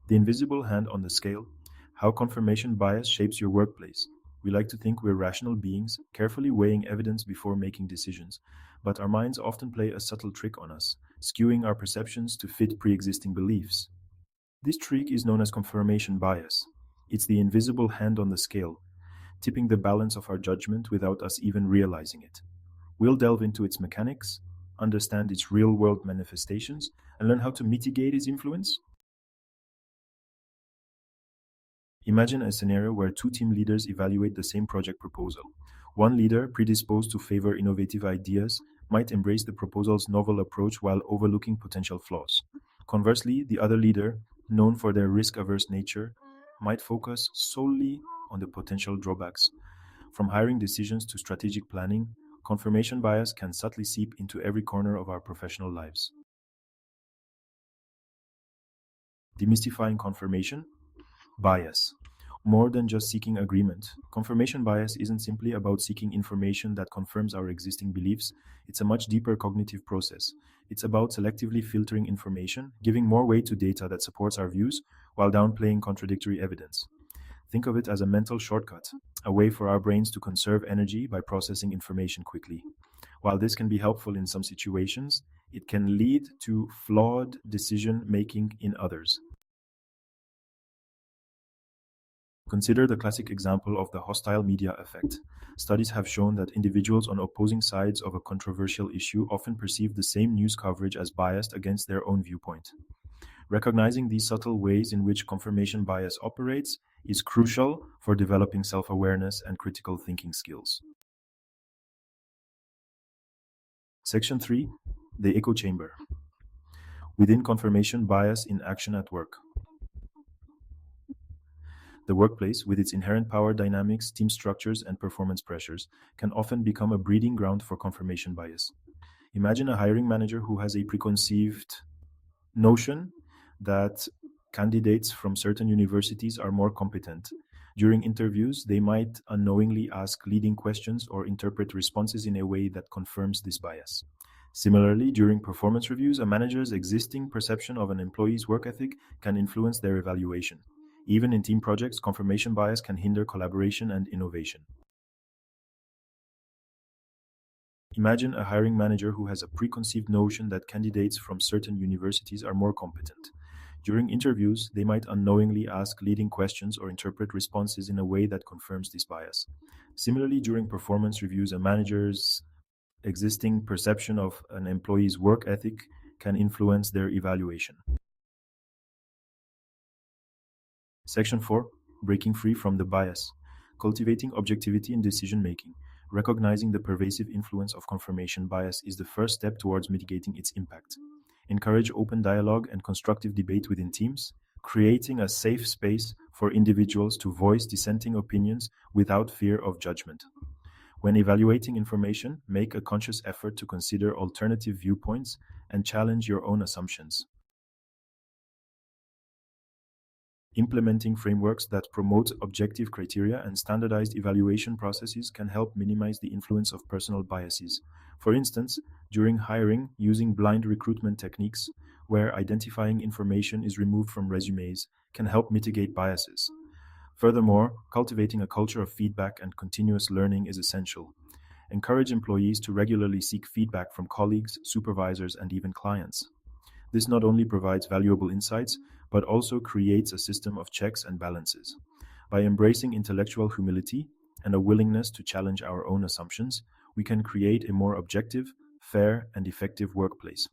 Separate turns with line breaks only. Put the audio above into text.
The invisible hand on the scale, how confirmation bias shapes your workplace. We like to think we're rational beings, carefully weighing evidence before making decisions, but our minds often play a subtle trick on us, skewing our perceptions to fit pre existing beliefs. This trick is known as confirmation bias. It's the invisible hand on the scale, tipping the balance of our judgment without us even realizing it. We'll delve into its mechanics, understand its real world manifestations, and learn how to mitigate its influence. Imagine a scenario where two team leaders evaluate the same project proposal. One leader, predisposed to favor innovative ideas, might embrace the proposal's novel approach while overlooking potential flaws. Conversely, the other leader, known for their risk averse nature, might focus solely on the potential drawbacks. From hiring decisions to strategic planning, confirmation bias can subtly seep into every corner of our professional lives. Demystifying confirmation bias. More than just seeking agreement, confirmation bias isn't simply about seeking information that confirms our existing beliefs, it's a much deeper cognitive process. It's about selectively filtering information, giving more weight to data that supports our views, while downplaying contradictory evidence. Think of it as a mental shortcut, a way for our brains to conserve energy by processing information quickly. While this can be helpful in some situations, it can lead to flawed decision making in others. Consider the classic example of the hostile media effect. Studies have shown that individuals on opposing sides of a controversial issue often perceive the same news coverage as biased against their own viewpoint. Recognizing these subtle ways in which confirmation bias operates is crucial for developing self-awareness and critical thinking skills. Section 3. The echo chamber. Within confirmation bias in action at work. The workplace, with its inherent power dynamics, team structures, and performance pressures, can often become a breeding ground for confirmation bias. Imagine a hiring manager who has a preconceived notion that candidates from certain universities are more competent. During interviews, they might unknowingly ask leading questions or interpret responses in a way that confirms this bias. Similarly, during performance reviews, a manager's existing perception of an employee's work ethic can influence their evaluation. Even in team projects, confirmation bias can hinder collaboration and innovation. Imagine a hiring manager who has a preconceived notion that candidates from certain universities are more competent. During interviews, they might unknowingly ask leading questions or interpret responses in a way that confirms this bias. Similarly, during performance reviews, a manager's existing perception of an employee's work ethic can influence their evaluation. Section 4. Breaking free from the bias. Cultivating objectivity in decision making. Recognizing the pervasive influence of confirmation bias is the first step towards mitigating its impact. Encourage open dialogue and constructive debate within teams, creating a safe space for individuals to voice dissenting opinions without fear of judgment. When evaluating information, make a conscious effort to consider alternative viewpoints and challenge your own assumptions. Implementing frameworks that promote objective criteria and standardized evaluation processes can help minimize the influence of personal biases. For instance, during hiring, using blind recruitment techniques, where identifying information is removed from resumes, can help mitigate biases. Furthermore, cultivating a culture of feedback and continuous learning is essential. Encourage employees to regularly seek feedback from colleagues, supervisors, and even clients. This not only provides valuable insights, but also creates a system of checks and balances. By embracing intellectual humility and a willingness to challenge our own assumptions, we can create a more objective, fair, and effective workplace.